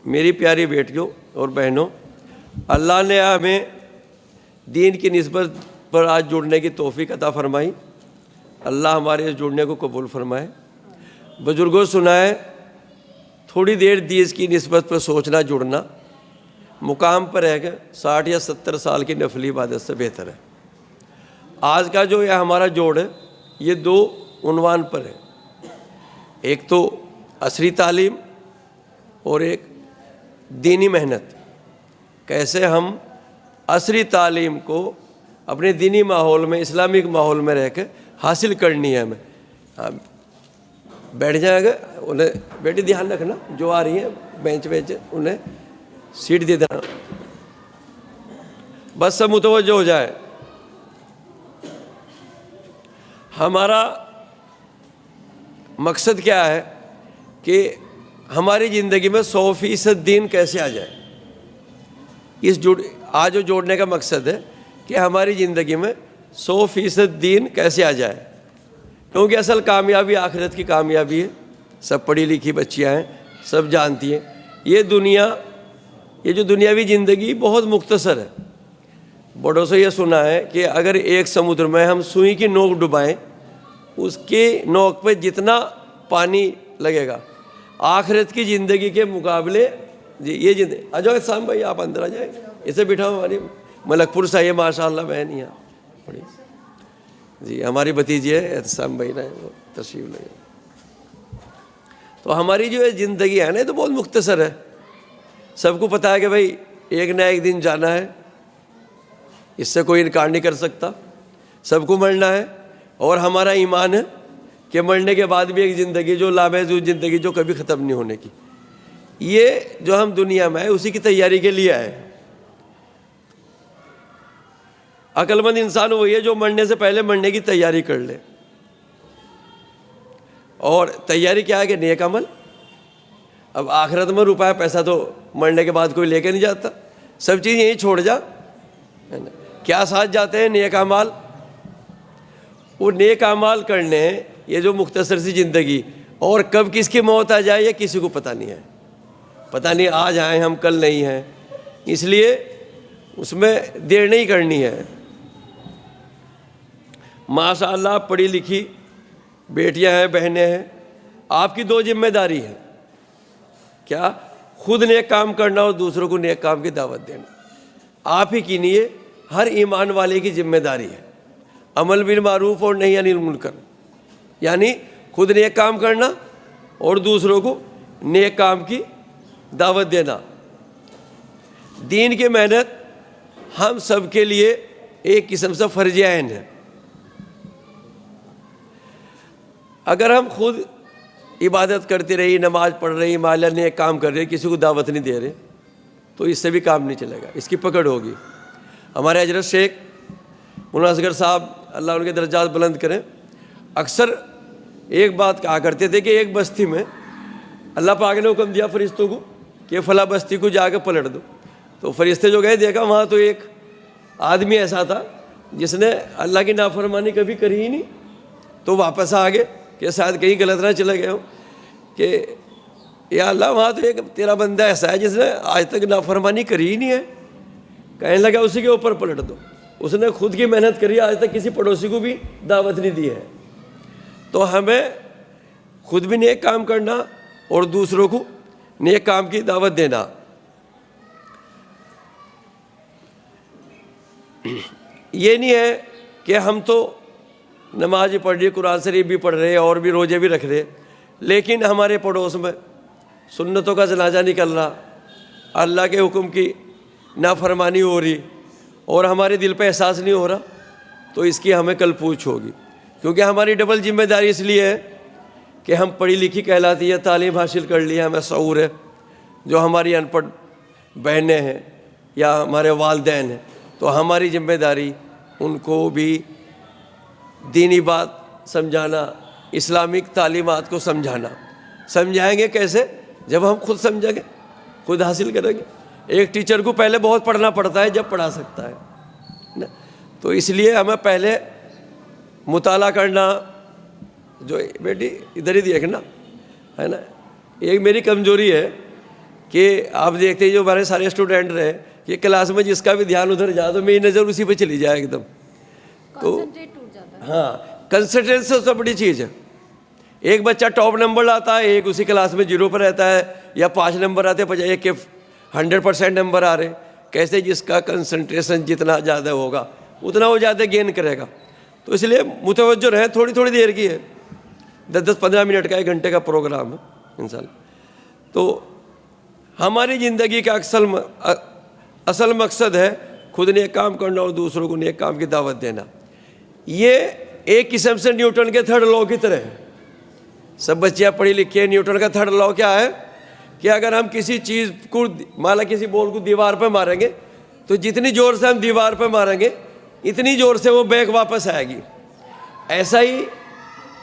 میری پیاری بیٹیوں اور بہنوں، اللہ نے ہمیں دین کی نسبت پر آج جڑنے کی توفیق عطا فرمائی۔ اللہ ہمارے اس جڑنے کو قبول فرمائے۔ بزرگوں سنا ہے، تھوڑی دیر دیس کی نسبت پر سوچنا جڑنا مقام پر ہے کہ 60 یا 70 سال کی نفلی عبادت سے بہتر ہے۔ آج کا جو یہ ہمارا جوڑ ہے یہ 2 عنوان پر ہے، ایک تو عصری تعلیم اور ایک دینی محنت۔ کیسے ہم عصری تعلیم کو اپنے دینی ماحول میں، اسلامک ماحول میں رہ کے حاصل کرنی ہے ہمیں۔ بیٹھ جائیں گے، انہیں بیٹی دھیان رکھنا، جو آ رہی ہیں بینچ انہیں سیٹ دے دینا، بس سب متوجہ ہو جائے۔ ہمارا مقصد کیا ہے کہ ہماری زندگی میں 100% دین کیسے آ جائے۔ آج جو جوڑنے کا مقصد ہے کہ ہماری زندگی میں 100% دین کیسے آ جائے، کیونکہ اصل کامیابی آخرت کی کامیابی ہے۔ سب پڑھی لکھی بچیاں ہیں، سب جانتی ہیں یہ جو دنیاوی زندگی بہت مختصر ہے۔ بڑوں سے یہ سنا ہے کہ اگر ایک سمندر میں ہم سوئی کی نوک ڈبائیں، اس کے نوک پہ جتنا پانی لگے گا آخرت کی زندگی کے مقابلے یہ زندگی۔ آ جاؤ سام بھائی، آپ اندر آ جائیں، اسے بٹھاؤ۔ ہماری ملک پور سے آئیے، ماشاء اللہ بہن یہاں پڑھی جی، ہماری بھتیجی ہے احتسام بھائی نے، وہ تشریف لگے۔ تو ہماری جو زندگی ہے نا، تو بہت مختصر ہے۔ سب کو پتہ ہے کہ بھائی ایک نہ ایک دن جانا ہے، اس سے کوئی انکار نہیں کر سکتا۔ سب کو مرنا ہے، اور ہمارا ایمان ہے کہ مرنے کے بعد بھی ایک زندگی جو لامحدود زندگی جو کبھی ختم نہیں ہونے کی، یہ جو ہم دنیا میں ہے اسی کی تیاری کے لیے آئے۔ عقل مند انسان وہی ہے جو مرنے سے پہلے مرنے کی تیاری کر لے۔ اور تیاری کیا ہے کہ نیک عمل۔ اب آخرت میں روپیہ پیسہ تو مرنے کے بعد کوئی لے کے نہیں جاتا، سب چیز یہیں چھوڑ جا، کیا ساتھ جاتے ہیں؟ نیک اعمال۔ وہ نیک اعمال کرنے ہیں، یہ جو مختصر سی زندگی، اور کب کس کی موت آ جائے یہ کسی کو پتہ نہیں ہے۔ پتہ نہیں آج آئے ہم کل نہیں ہیں، اس لیے اس میں دیر نہیں کرنی ہے۔ ماشاء اللہ پڑھی لکھی بیٹیاں ہیں، بہنیں ہیں، آپ کی 2 ذمہ داری ہے۔ کیا؟ خود نیک کام کرنا اور دوسروں کو نیک کام کی دعوت دینا۔ آپ ہی کی نہیں ہے، ہر ایمان والے کی ذمہ داری ہے۔ عمل بالمعروف اور نہی عن المنکر، یعنی خود نیک کام کرنا اور دوسروں کو نیک کام کی دعوت دینا۔ دین کی محنت ہم سب کے لیے ایک قسم سے فرض عین ہے۔ اگر ہم خود عبادت کرتے رہی، نماز پڑھ رہی، مالا نیک کام کر رہے، کسی کو دعوت نہیں دے رہے، تو اس سے بھی کام نہیں چلے گا، اس کی پکڑ ہوگی۔ ہمارے حضرت شیخ مولانا اصغر صاحب اللہ ان کے درجات بلند کریں، اکثر ایک بات کہا کرتے تھے کہ ایک بستی میں اللہ پاک نے حکم دیا فرشتوں کو کہ فلاں بستی کو جا کے پلٹ دو۔ تو فرشتے جو گئے، دیکھا وہاں تو ایک آدمی ایسا تھا جس نے اللہ کی نافرمانی کبھی کری ہی نہیں۔ تو واپس آ گئے کہ شاید کہیں غلط نہ چلے گئے ہو، کہ یا اللہ وہاں تو ایک تیرا بندہ ایسا ہے جس نے آج تک نافرمانی کری ہی نہیں ہے۔ کہنے لگا اسی کے اوپر پلٹ دو۔ اس نے خود کی محنت کری، آج تک کسی پڑوسی کو بھی دعوت نہیں دی ہے۔ تو ہمیں خود بھی نیک کام کرنا اور دوسروں کو نیک کام کی دعوت دینا۔ یہ نہیں ہے کہ ہم تو نماز بھی پڑھ رہی، قرآن شریف بھی پڑھ رہے اور بھی روزے بھی رکھ رہے، لیکن ہمارے پڑوس میں سنتوں کا جنازہ نکل رہا، اللہ کے حکم کی نافرمانی ہو رہی، اور ہمارے دل پہ احساس نہیں ہو رہا، تو اس کی ہمیں کل پوچھ ہوگی۔ کیونکہ ہماری ڈبل ذمہ داری اس لیے ہے کہ ہم پڑھی لکھی کہلاتی ہے، تعلیم حاصل کر لی ہے، ہمیں شعور ہے۔ جو ہماری ان پڑھ بہنیں ہیں یا ہمارے والدین ہیں، تو ہماری ذمہ داری ان کو بھی دینی بات سمجھانا، اسلامک تعلیمات کو سمجھانا۔ سمجھائیں گے کیسے؟ جب ہم خود سمجھیں گے، خود حاصل کریں گے۔ ایک ٹیچر کو پہلے بہت پڑھنا پڑتا ہے جب پڑھا سکتا ہے، تو اس لیے ہمیں پہلے مطالعہ کرنا۔ جو بیٹی ادھر ہی دیکھنا ہے نا، ایک میری کمزوری ہے کہ آپ دیکھتے ہیں جو ہمارے سارے اسٹوڈنٹ رہے کہ کلاس میں جس کا بھی دھیان ادھر جائے تو میری نظر اسی پہ چلی جائے ایک دم. تو ہاں کنسنٹریشن سب سے بڑی چیز ہے. ایک بچہ ٹاپ نمبر لاتا ہے, ایک اسی کلاس میں 0 پر رہتا ہے, یا 5 نمبر آتے ہیں ایک کے 100% نمبر آ رہے. کیسے جس کا کنسنٹریشن جتنا زیادہ ہوگا اتنا وہ زیادہ گین کرے گا. تو اس لیے متوجہ رہیں. تھوڑی تھوڑی دیر کی ہے, 10-15 منٹ کا 1 گھنٹے کا پروگرام ہے انشاء اللہ. تو ہماری زندگی کا اصل مقصد ہے خود نیک کام کرنا اور دوسروں کو نیک کام کی دعوت دینا. یہ ایک قسم سے نیوٹن کے 3rd لاء کی طرح ہے. سب بچیاں پڑھی لکھی ہیں. نیوٹن کا 3rd لاء کیا ہے کہ اگر ہم کسی چیز کو مالا کسی بال کو دیوار پہ ماریں گے تو جتنی زور سے ہم دیوار پہ ماریں گے اتنی زور سے وہ بیک واپس آئے گی. ایسا ہی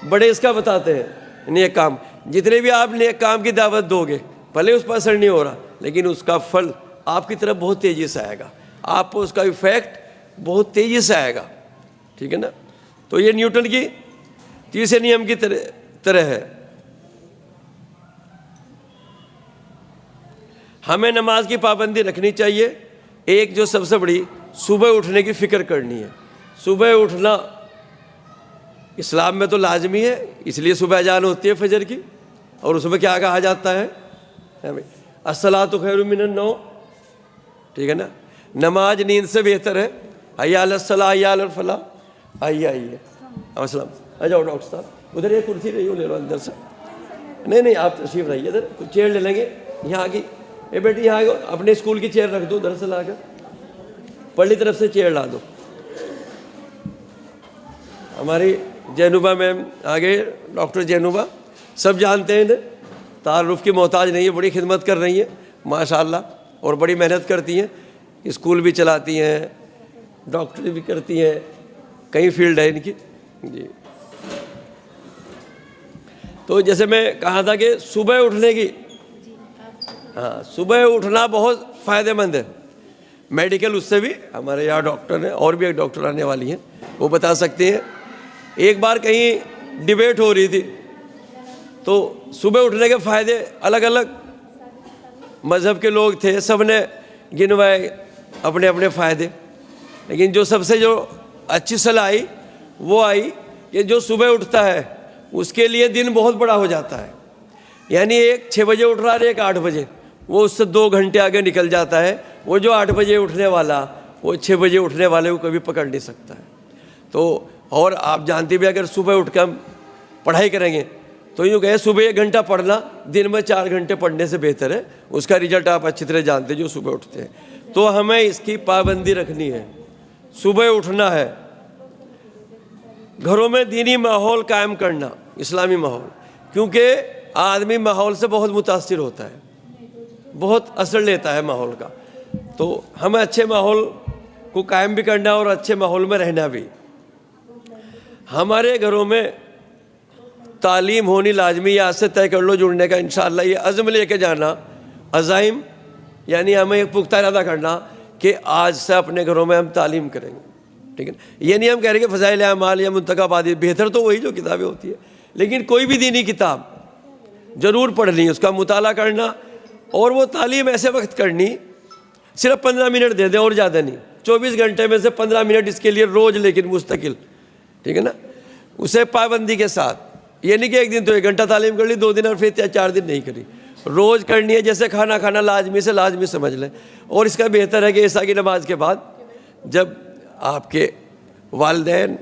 بڑے اس کا بتاتے ہیں نیک کام. جتنے بھی آپ نیک کام کی دعوت دو گے بھلے اس پر اثر نہیں ہو رہا لیکن اس کا پھل آپ کی طرف بہت تیزی سے آئے گا. آپ کو اس کا ایفیکٹ بہت تیزی سے آئے گا. ٹھیک ہے نا. تو یہ نیوٹن کی تیسرے نیم کی طرح ہے. ہمیں نماز کی پابندی رکھنی چاہیے. ایک جو سب سے بڑی صبح اٹھنے کی فکر کرنی ہے. صبح اٹھنا اسلام میں تو لازمی ہے, اس لیے صبح اذان ہوتی ہے فجر کی. اور اس میں کیا کہا جاتا ہے الصلاۃ خیر من النوم. ٹھیک ہے نا. نماز نیند سے بہتر ہے. حی علی الصلاۃ حی علی الفلاح. آئیے السلام. آ جاؤ ڈاکٹر صاحب ادھر ایک کرسی رہی ہو لے لو اندر سے. نہیں آپ تشریف رہیے ادھر. چیئر لے لیں گے یہاں آگے. اے بیٹی یہاں اپنے اسکول کی چیئر رکھ دو ادھر سے لا کر. پرلی طرف سے چیئر لا دو. ہماری جینوبا میم آگے, ڈاکٹر جینوبا سب جانتے ہیں. تعارف کی محتاج نہیں ہے. بڑی خدمت کر رہی ہیں ماشاء اللہ اور بڑی محنت کرتی ہیں. اسکول بھی چلاتی ہیں, ڈاکٹری بھی کرتی ہیں, کئی فیلڈ ہے ان کی. جی تو جیسے میں کہا تھا کہ صبح اٹھنے کی, صبح اٹھنا بہت فائدہ مند ہے. میڈیکل اس سے بھی ہمارے یہاں ڈاکٹر ہیں اور بھی ایک ڈاکٹر آنے والی ہیں وہ بتا سکتے ہیں. ایک بار کہیں ڈیبیٹ ہو رہی تھی تو صبح اٹھنے کے فائدے الگ الگ مذہب کے لوگ تھے, سب نے گنوائے اپنے اپنے فائدے. لیکن جو سب سے جو اچھی صلاح آئی وہ آئی کہ جو صبح اٹھتا ہے اس کے لیے دن بہت بڑا ہو جاتا ہے. یعنی ایک 6 بجے اٹھ رہا ہے, ایک 8 بجے, وہ اس سے 2 گھنٹے آگے نکل جاتا ہے. وہ جو 8 بجے اٹھنے والا وہ 6 بجے اٹھنے والے کو کبھی پکڑ نہیں سکتا ہے. تو اور آپ جانتے بھی اگر صبح اٹھ کر ہم پڑھائی کریں گے تو یوں کہیں صبح 1 گھنٹہ پڑھنا دن میں 4 گھنٹے پڑھنے سے بہتر ہے. اس کا رزلٹ آپ اچھی طرح جانتے جو صبح اٹھتے ہیں. تو ہمیں اس کی پابندی رکھنی ہے. صبح اٹھنا ہے. گھروں میں دینی ماحول قائم کرنا, اسلامی ماحول, کیونکہ آدمی ماحول سے بہت متاثر ہوتا ہے, بہت اثر لیتا ہے ماحول کا. تو ہمیں اچھے ماحول کو قائم بھی کرنا اور اچھے ماحول میں رہنا بھی. ہمارے گھروں میں تعلیم ہونی لازمی. آج سے طے کر لو جڑنے کا انشاءاللہ. یہ عزم لے کے جانا, عزائم, یعنی ہمیں ایک پختہ ارادہ کرنا کہ آج سے اپنے گھروں میں ہم تعلیم کریں گے. ٹھیک ہے. یہ نہیں ہم کہہ رہے کہ فضائل اعمال یا منتخب عادی, بہتر تو وہی جو کتابیں ہوتی ہے, لیکن کوئی بھی دینی کتاب ضرور پڑھنی, اس کا مطالعہ کرنا. اور وہ تعلیم ایسے وقت کرنی, صرف 15 منٹ دے دیں اور زیادہ نہیں. 24 گھنٹے میں سے 15 منٹ اس کے لیے روز, لیکن مستقل. ٹھیک ہے نا. اسے پابندی کے ساتھ. یہ نہیں کہ ایک دن تو 1 گھنٹہ تعلیم کر لی, 2 دن اور پھر 4 دن نہیں کری. روز کرنی ہے. جیسے کھانا کھانا لازمی سے لازمی سمجھ لیں. اور اس کا بہتر ہے کہ عشاء کی نماز کے بعد جب آپ کے والدین,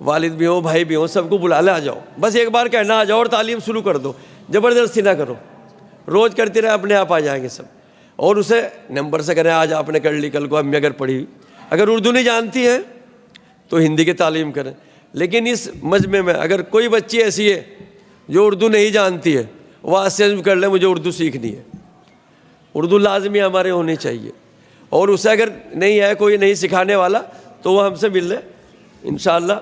والد بھی ہوں, بھائی بھی ہوں, سب کو بلا لے, آ جاؤ. بس ایک بار کہنا آ جاؤ اور تعلیم شروع کر دو. زبردستی نہ کرو. روز کرتے رہے, اپنے آپ آ جائیں گے سب. اور اسے نمبر سے کریں. آج آپ نے کر لی, کل کو امی اگر پڑھی. اگر اردو نہیں جانتی ہے تو ہندی کی تعلیم کریں. لیکن اس مجمع میں اگر کوئی بچی ایسی ہے جو اردو نہیں جانتی ہے, وہ آج سے عزم کر لیں مجھے اردو سیکھنی ہے. اردو لازمی ہمارے ہونی چاہیے. اور اسے اگر نہیں ہے کوئی نہیں سکھانے والا تو وہ ہم سے مل لے انشاءاللہ.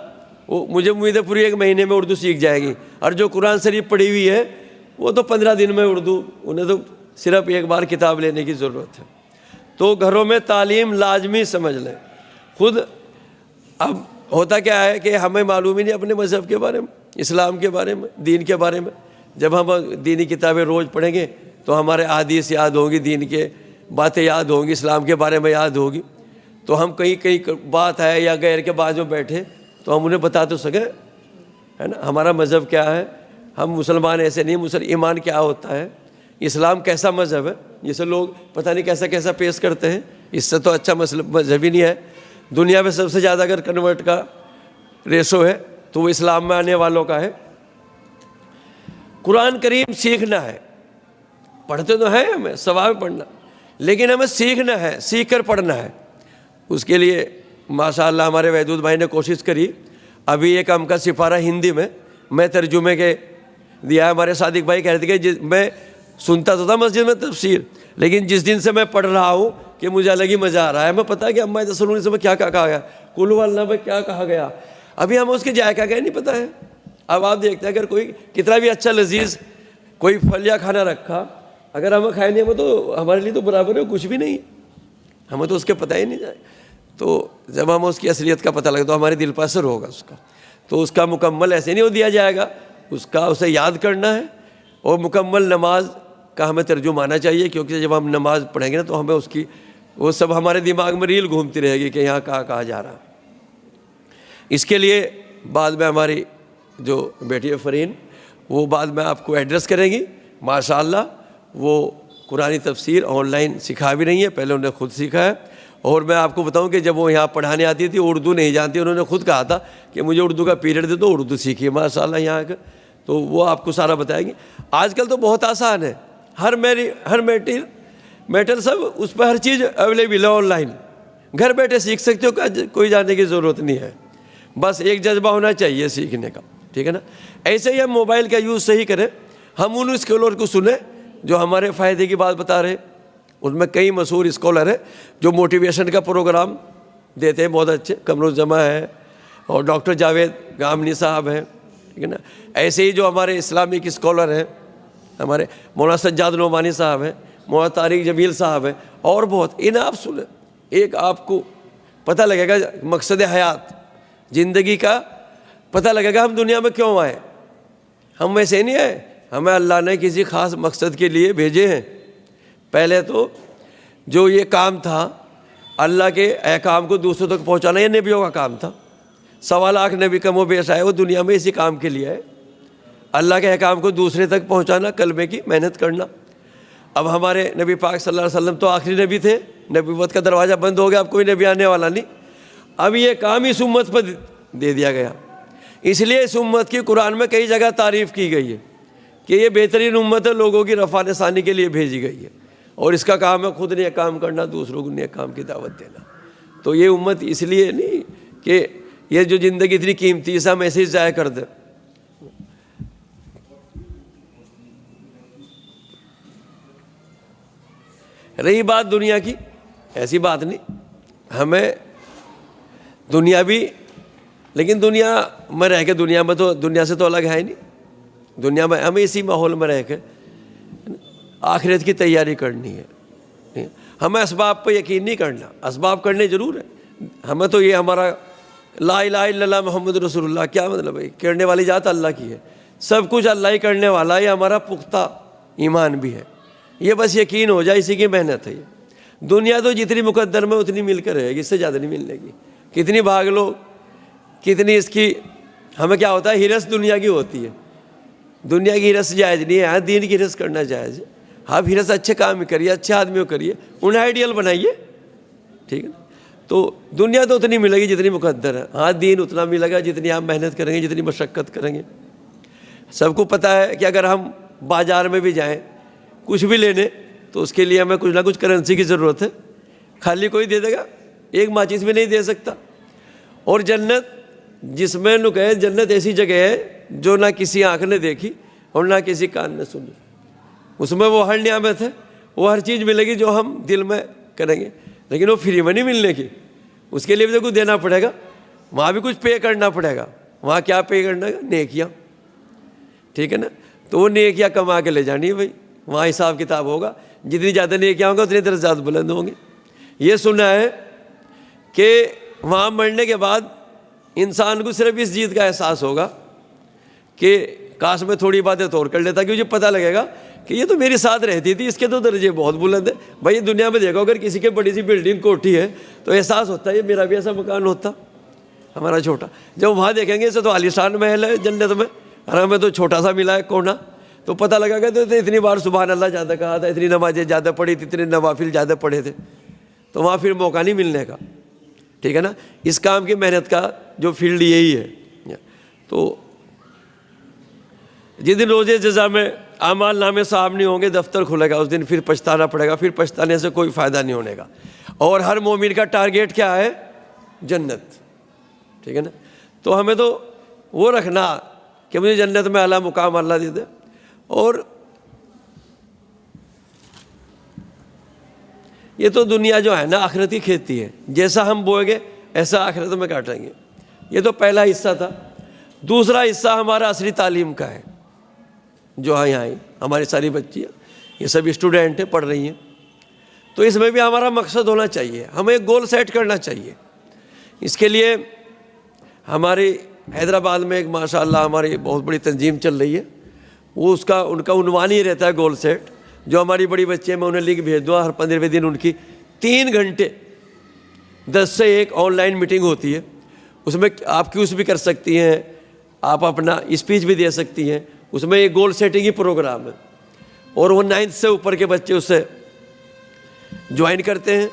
وہ مجھے امید ہے پوری 1 مہینے میں اردو سیکھ جائے گی. اور جو قرآن شریف پڑھی ہوئی ہے وہ تو 15 دن میں اردو, انہیں تو صرف ایک بار کتاب لینے کی ضرورت ہے. تو گھروں میں تعلیم لازمی سمجھ لیں. خود اب ہوتا کیا ہے کہ ہمیں معلوم ہی نہیں اپنے مذہب کے بارے میں, اسلام کے بارے میں, دین کے بارے میں. جب ہم دینی کتابیں روز پڑھیں گے تو ہمارے احادیث یاد ہوں گی، دین کے باتیں یاد ہوں گی، اسلام کے بارے میں یاد ہوگی، تو ہم کہیں بات ہے یا غیر کے بعد میں بیٹھے تو ہم انہیں بتا تو سکیں، ہے نا، ہمارا مذہب کیا ہے، ہم مسلمان ایسے نہیں، ایمان کیا ہوتا ہے، اسلام کیسا مذہب ہے، جسے لوگ پتہ نہیں کیسا کیسا پیش کرتے ہیں، اس سے تو اچھا مذہب ہی نہیں ہے۔ دنیا میں سب سے زیادہ اگر کنورٹ کا ریشو ہے تو وہ اسلام میں آنے والوں کا ہے۔ قرآن کریم سیکھنا ہے، پڑھتے تو ہیں ہمیں، ثواب پڑھنا، لیکن ہمیں سیکھنا ہے، سیکھ کر پڑھنا ہے۔ اس کے لیے ماشاء اللہ ہمارے وحدود بھائی نے کوشش کری، ابھی ایک ہم کا سپارہ ہندی میں ترجمے کے دیا ہے۔ ہمارے صادق بھائی کہہ رہے تھے کہ میں سنتا تو تھا مسجد میں تفسیر، لیکن جس دن سے میں پڑھ رہا ہوں کہ مجھے الگ ہی مزہ آ رہا ہے، میں پتہ ہے کہ اما تسلون سے میں کیا کہا گیا، قل هو اللہ میں کیا کہا گیا، ابھی ہمیں اس کے جائے کیا نہیں پتہ ہے۔ اب آپ دیکھتے ہیں اگر کوئی کتنا بھی اچھا لذیذ کوئی پھل یا کھانا رکھا، اگر ہمیں کھائے نہیں، ہمیں تو ہمارے لیے تو برابر ہے کچھ بھی نہیں، ہمیں تو اس کے پتہ ہی نہیں جائے۔ تو جب ہمیں اس کی اصلیت کا پتہ لگے تو ہمارے دل پر اثر ہوگا اس کا، تو اس کا مکمل ایسے نہیں ہو دیا جائے گا، اسے یاد کرنا ہے، اور مکمل نماز کا ہمیں ترجمہ آنا چاہیے، کیونکہ جب ہم نماز پڑھیں گے نا تو ہمیں اس کی وہ سب ہمارے دماغ میں ریل گھومتی رہے گی کہ یہاں کہا جا رہا۔ اس کے لیے بعد میں ہماری جو بیٹی فرین وہ بعد میں آپ کو ایڈریس کریں گی، ماشاءاللہ وہ قرآن تفسیر آن لائن سکھا بھی رہی ہیں، پہلے انہوں نے خود سیکھا ہے۔ اور میں آپ کو بتاؤں کہ جب وہ یہاں پڑھانے آتی تھی اردو نہیں جانتی، انہوں نے خود کہا تھا کہ مجھے اردو کا پیریڈ دے دو، اردو سیکھیے ماشاءاللہ یہاں کا، تو وہ آپ کو سارا بتائیں گے۔ آج کل تو بہت آسان ہے، ہر میٹر سب اس پہ ہر چیز اویلیبل ہے، آن لائن گھر بیٹھے سیکھ سکتے ہو، کوئی جانے کی ضرورت نہیں ہے، بس ایک جذبہ ہونا چاہیے سیکھنے کا، ٹھیک ہے نا۔ ایسے ہی ہم موبائل کا یوز صحیح کریں، ہم ان اسکالر کو سنیں جو ہمارے فائدے کی بات بتا رہے ہیں، ان میں کئی مشہور اسکالر ہیں جو موٹیویشن کا پروگرام دیتے ہیں بہت اچھے، قمرالزماں ہے اور ڈاکٹر جاوید گامنی صاحب ہیں، ٹھیک ہے نا۔ ایسے ہی جو ہمارے اسلامک اسکالر ہیں، ہمارے مولانا سجاد نعمانی صاحب ہیں، مولانا طارق جمیل صاحب ہیں، اور بہت، انہیں آپ سنیں، ایک آپ کو پتہ لگے گا مقصد حیات زندگی کا، پتہ لگے گا ہم دنیا میں کیوں آئے۔ ہم ویسے نہیں آئے، ہمیں اللہ نے کسی خاص مقصد کے لیے بھیجے ہیں۔ پہلے تو جو یہ کام تھا اللہ کے احکام کو دوسروں تک پہنچانا، یہ نبیوں کا کام تھا، 1.25 لاکھ نبی کم و بیش آئے وہ دنیا میں اسی کام کے لیے آئے، اللہ کے احکام کو دوسرے تک پہنچانا، کلمے کی محنت کرنا۔ اب ہمارے نبی پاک صلی اللہ علیہ وسلم تو آخری نبی تھے، نبوت کا دروازہ بند ہو گیا، اب کوئی نبی آنے والا نہیں، اب یہ کام اس امت پر دے دیا گیا۔ اس لیے اس امت کی قرآن میں کئی جگہ تعریف کی گئی ہے کہ یہ بہترین امت ہے، لوگوں کی رفع ثانی کے لیے بھیجی گئی ہے، اور اس کا کام ہے خود نیک کام کرنا، دوسروں کو نیک کام کی دعوت دینا۔ تو یہ امت اس لیے نہیں کہ یہ جو زندگی اتنی قیمتی ہے ہم ایسے ہی ضائع کر دیں۔ رہی بات دنیا کی، ایسی بات نہیں، ہمیں دنیا بھی، لیکن دنیا میں رہ کے دنیا میں تو دنیا سے تو الگ ہے ہی نہیں، دنیا میں ہمیں اسی ماحول میں رہ کے آخرت کی تیاری کرنی ہے۔ ہمیں اسباب پہ یقین نہیں کرنا، اسباب کرنے ضرور ہے، ہمیں تو یہ ہمارا لا الہ الا اللہ محمد رسول اللہ کیا مطلب ہے، کرنے والی ذات اللہ کی ہے، سب کچھ اللہ ہی کرنے والا ہے، یہ ہمارا پختہ ایمان بھی ہے، یہ بس یقین ہو جائے، اسی کی محنت ہے۔ یہ دنیا تو جتنی مقدر میں اتنی مل کر رہے گی، اس سے زیادہ نہیں ملنے گی، کتنی بھاگ لو، کتنی اس کی، ہمیں کیا ہوتا ہے ہرس دنیا کی ہوتی ہے، دنیا کی ہرس جائز نہیں ہے، دین کی ہرس کرنا جائز ہے۔ آپ ہرس اچھے کام کریے، اچھے آدمیوں کریے، انہیں آئیڈیل بنائیے، ٹھیک ہے۔ تو دنیا تو اتنی ملے گی جتنی مقدر ہے، ہاں دین اتنا ملے گا جتنی آپ محنت کریں گے، جتنی مشقت کریں گے۔ سب کو پتہ ہے کہ اگر ہم بازار میں بھی جائیں کچھ بھی لینے تو اس کے لیے ہمیں کچھ نہ کچھ کرنسی کی ضرورت ہے، خالی کوئی دے دے گا، ایک ماچس بھی نہیں دے سکتا۔ اور جنت جس میں لوگ ہے، جنت ایسی جگہ ہے جو نہ کسی آنکھ نے دیکھی اور نہ کسی کان نے سنی، اس میں وہ ہر نعمت ہے، وہ ہر چیز ملے گی جو ہم دل میں کریں گے، لیکن وہ فری میں نہیں ملنے کی، اس کے لیے بھی تو کچھ دینا پڑے گا، وہاں بھی کچھ پے کرنا پڑے گا۔ وہاں کیا پے کرنا ہے؟ نیکیاں، ٹھیک ہے نا۔ تو وہ نیکیاں کما کے لے جانی ہے بھائی، وہاں حساب کتاب ہوگا، جتنی زیادہ نیکیاں ہوں گے اتنی درجات بلند ہوں گے۔ یہ سنا ہے کہ وہاں مرنے کے بعد انسان کو صرف اس چیز کا احساس ہوگا کہ کاش میں تھوڑی باتیں توڑ کر لیتا، کیونکہ پتہ لگے گا کہ یہ تو میری ساتھ رہتی تھی, اس کے تو درجے بہت بلند ہیں. بھائی دنیا میں دیکھو اگر کسی کے بڑی سی بلڈنگ کوٹھی ہے تو احساس ہوتا ہے یہ میرا بھی ایسا مکان ہوتا, ہمارا چھوٹا. جب وہاں دیکھیں گے اسے تو عالیشان محل ہے جنت میں, اور ہمیں تو چھوٹا سا ملا ہے کونا, تو پتہ لگا کہ تو اتنی بار سبحان اللہ زیادہ کہا تھا, اتنی نمازیں زیادہ پڑھی تھی, اتنے نوافل زیادہ پڑھے تھے, تو وہاں پھر موقع نہیں ملنے کا. ٹھیک ہے نا, اس کام کی محنت کا جو فیلڈ یہی ہے. تو جس دن روزے جزا میں اعمال نامے صاحب نہیں ہوں گے, دفتر کھلے گا, اس دن پھر پچھتانا پڑے گا, پھر پچھتانے سے کوئی فائدہ نہیں ہونے کا. اور ہر مومن کا ٹارگیٹ کیا ہے؟ جنت. ٹھیک ہے نا, تو ہمیں تو وہ رکھنا کہ مجھے جنت میں اعلیٰ مقام اللہ دے دے. اور یہ تو دنیا جو ہے نا آخرتی کھیتی ہے, جیسا ہم بوئیں گے ایسا آخرت میں کاٹیں گے. یہ تو پہلا حصہ تھا. دوسرا حصہ ہمارا عصری تعلیم کا ہے, جو یہاں آئی ہماری ساری بچیاں, یہ سب اسٹوڈنٹ ہیں, پڑھ رہی ہیں. تو اس میں بھی ہمارا مقصد ہونا چاہیے, ہمیں ایک گول سیٹ کرنا چاہیے. اس کے لیے ہماری حیدرآباد میں ایک ماشاء اللہ ہماری بہت بڑی تنظیم چل رہی ہے. وہ ان کا عنوان ہی رہتا ہے گول سیٹ. جو ہماری بڑی بچے ہیں میں انہیں لنک بھیج دوں, ہر 15ویں دن ان کی 3 گھنٹے 10 سے 1 آن لائن میٹنگ ہوتی ہے. اس میں آپ کیوز بھی کر سکتی ہیں, آپ اپنا اسپیچ بھی دے سکتی ہیں. اس میں ایک گول سیٹنگ ہی پروگرام ہے, اور وہ 9th سے اوپر کے بچے اس سے جوائن کرتے ہیں.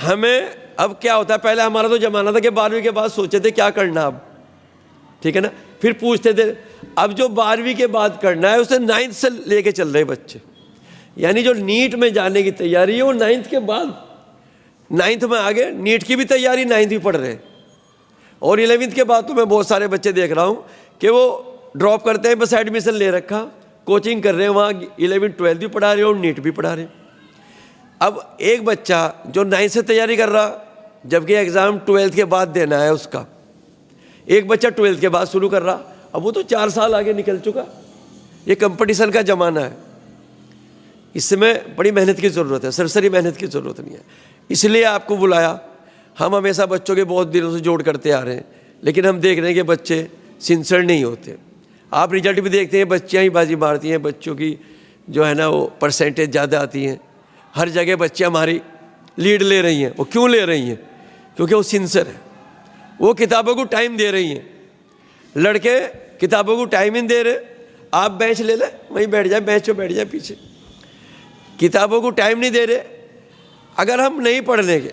ہمیں اب کیا ہوتا ہے, پہلے ہمارا تو زمانہ تھا کہ 12ویں کے بعد سوچے تھے کیا کرنا اب, ٹھیک ہے نا, پھر پوچھتے تھے. اب جو 12ویں کے بعد کرنا ہے اسے 9th سے لے کے چل رہے بچے. یعنی جو نیٹ میں جانے کی تیاری ہے وہ 9th کے بعد, 9th میں آگے نیٹ کی بھی تیاری 9th بھی پڑھ رہے ہیں. اور 11th کے بعد تو میں بہت سارے بچے دیکھ رہا ہوں کہ وہ ڈراپ کرتے ہیں, بس ایڈمیشن لے رکھا, کوچنگ کر رہے ہیں, وہاں 11 12 بھی پڑھا رہے ہیں اور نیٹ بھی پڑھا رہے ہیں. اب ایک بچہ جو 9th سے تیاری کر رہا جبکہ ایگزام 12th کے بعد دینا ہے اس کا, ایک بچہ 12th کے بعد شروع کر رہا, اب وہ تو 4 سال آگے نکل چکا. یہ کمپٹیشن کا زمانہ ہے, اس میں بڑی محنت کی ضرورت ہے, سرسری محنت کی ضرورت نہیں ہے. اس لیے آپ کو بلایا. ہم ہمیشہ بچوں کے بہت دنوں سے جوڑ کرتے آ رہے ہیں, لیکن ہم دیکھ رہے ہیں کہ بچے سنسر نہیں ہوتے. آپ رزلٹ بھی دیکھتے ہیں, بچیاں ہی بازی مارتی ہیں, بچوں کی جو ہے نا وہ پرسنٹیج زیادہ آتی ہیں. ہر جگہ بچے ہماری لیڈ لے رہی ہیں. وہ کیوں لے رہی ہیں؟ کیونکہ وہ سنسر ہیں, وہ کتابوں کو ٹائم دے رہی ہیں. لڑکے کتابوں کو ٹائم ہی دے رہے, آپ بینچ لے لیں وہیں بیٹھ جائیں, بینچ پہ بیٹھ جائیں پیچھے. کتابوں کو ٹائم نہیں دے رہے. اگر ہم نہیں پڑھ لیں گے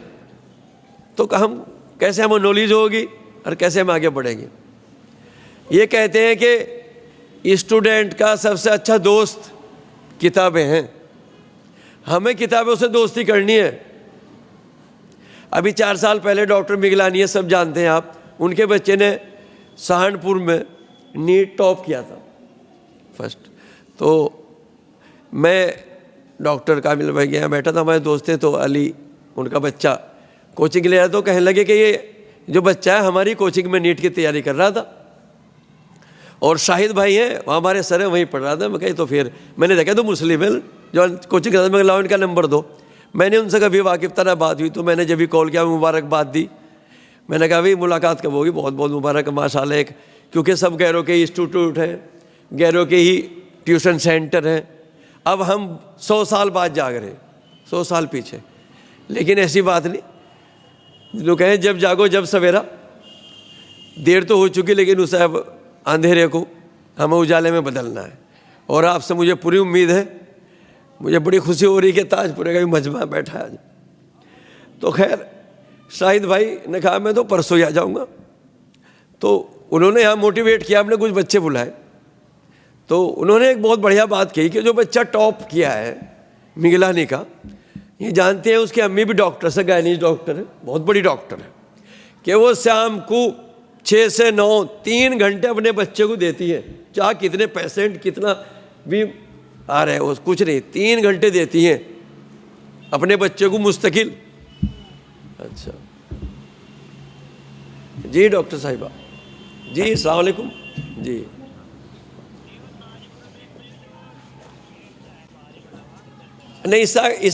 تو ہم کیسے ہمیں نالج ہوگی اور کیسے ہم آگے بڑھیں گے؟ یہ کہتے ہیں کہ اسٹوڈنٹ کا سب سے اچھا دوست کتابیں ہیں. ہمیں کتابوں سے دوستی کرنی ہے. ابھی 4 سال پہلے ڈاکٹر مغلانی ہے, سب جانتے ہیں آپ, ان کے بچے نے سہارنپور میں نیٹ ٹاپ کیا تھا فرسٹ. تو میں ڈاکٹر کامل بھائی کے یہاں بیٹھا تھا, ہمارے دوست تھے, تو علی ان کا بچہ کوچنگ لے رہا, تو کہنے لگے کہ یہ جو بچہ ہے ہماری کوچنگ میں نیٹ کی تیاری کر رہا تھا, اور شاہد بھائی ہیں وہ ہمارے سر ہیں وہیں پڑھ رہا تھا. میں کہی تو پھر میں نے دیکھا تو مسلم ہے جو کوچنگ کرتا, میں لاؤ ان کا نمبر دو. میں نے ان سے کبھی واقف طرح بات ہوئی, تو میں نے جب بھی کال کیا مبارکباد دی. میں نے کہا بھائی ملاقات کب ہوگی, بہت بہت مبارک ماشاء اللہ. ایک کیونکہ سب گیروں کے ہی انسٹیٹیوٹ ہیں, گیروں کے ہی ٹیوشن سینٹر ہیں. اب ہم 100 سال بعد جاگ رہے ہیں, 100 سال پیچھے. لیکن ایسی بات نہیں, جو کہیں جب جاگو جب سویرا. دیر تو ہو چکی لیکن اسے اب اندھیرے کو ہمیں اجالے میں بدلنا ہے. اور آپ سے مجھے پوری امید ہے, مجھے بڑی خوشی ہو رہی کہ تاج پورے کا بھی مجمع بیٹھا ہے آج. تو خیر شاہد بھائی نے کہا میں تو پرسوں ہی آ جاؤں گا. تو انہوں نے یہاں موٹیویٹ کیا, ہم نے کچھ بچے بلائے. تو انہوں نے ایک بہت بڑھیا بات کہی کہ جو بچہ ٹاپ کیا ہے مغلانی کا, یہ جانتے ہیں اس کی امی بھی ڈاکٹر سے, گائنیج ڈاکٹر ہے, بہت بڑی ڈاکٹر ہے, کہ وہ شام کو 6 سے 9 3 گھنٹے اپنے بچے کو دیتی ہے. چاہے کتنے پیشنٹ کتنا بھی آ رہے ہیں, کچھ نہیں, 3 گھنٹے دیتی ہیں اپنے بچے کو مستقل. اچھا جی ڈاکٹر صاحبہ, جی السلام علیکم. جی نہیں اس